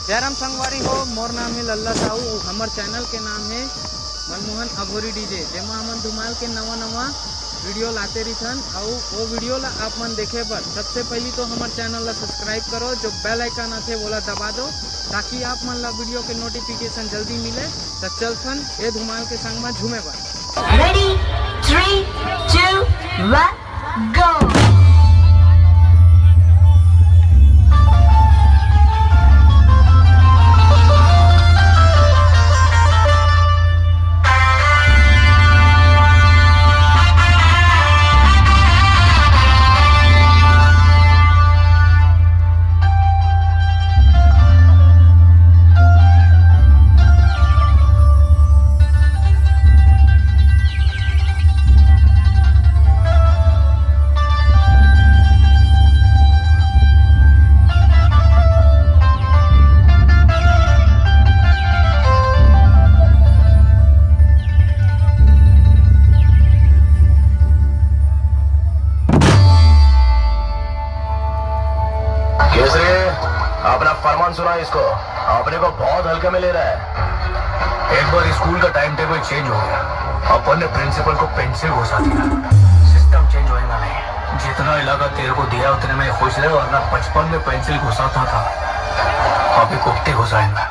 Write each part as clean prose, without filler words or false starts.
जयराम संगवारी हो, मोर नाम है लल्ला साहू। हमार चैनल के नाम है मनमोहन अघोरी डीजे, जेमा हमन धुमाल के नवा नवा वीडियो लाते रहिथन। और वो वीडियो ला आप मन देखे बर सबसे पहली तो हमार चैनल ला सब्सक्राइब करो, जो बेल आइकन आथे वो ला दबा दो, ताकि आप मन ला वीडियो के नोटिफिकेशन जल्दी मिले। तो चलथन ये धुमाल के संग में झूमे बर। Ready, 3, 2, 1, go! अपना फरमान सुना इसको, अपने को बहुत हल्के में ले रहा है। एक बार स्कूल का टाइम टेबल चेंज हो गया, अपन ने प्रिंसिपल को पेंसिल घुसा दिया। सिस्टम चेंज होएगा नहीं, जितना इलाका तेरे को दिया उतने में खुश रहे, वरना 55 में पेंसिल घुसाता था, अभी कुत्ते घुसाएंगा।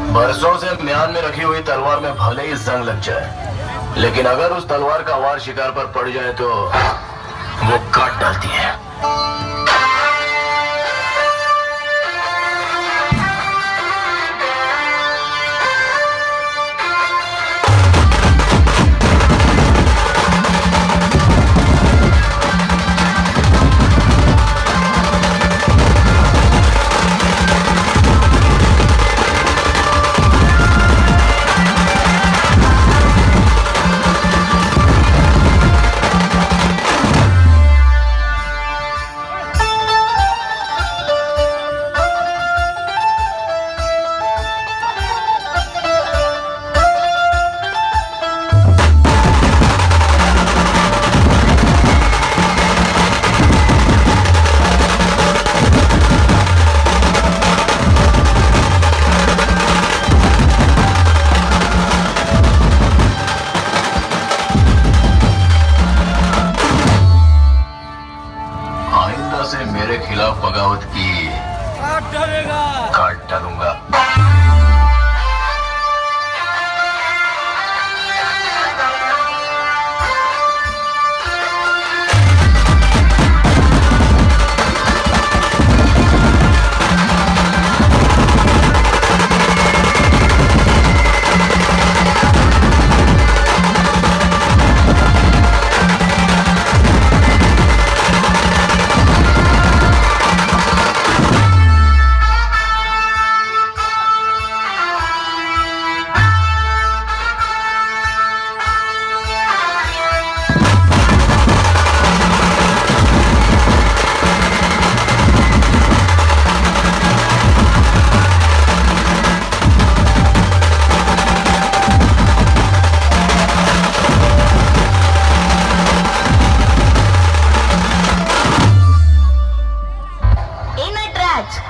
बरसों से म्यान में रखी हुई तलवार में भले ही जंग लग जाए, लेकिन अगर उस तलवार का वार शिकार पर पड़ जाए तो वो काट डालती है। से मेरे खिलाफ बगावत की काट डालूंगा।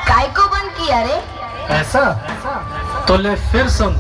काय को बंद किया रे? ऐसा तो ले फिर सुन।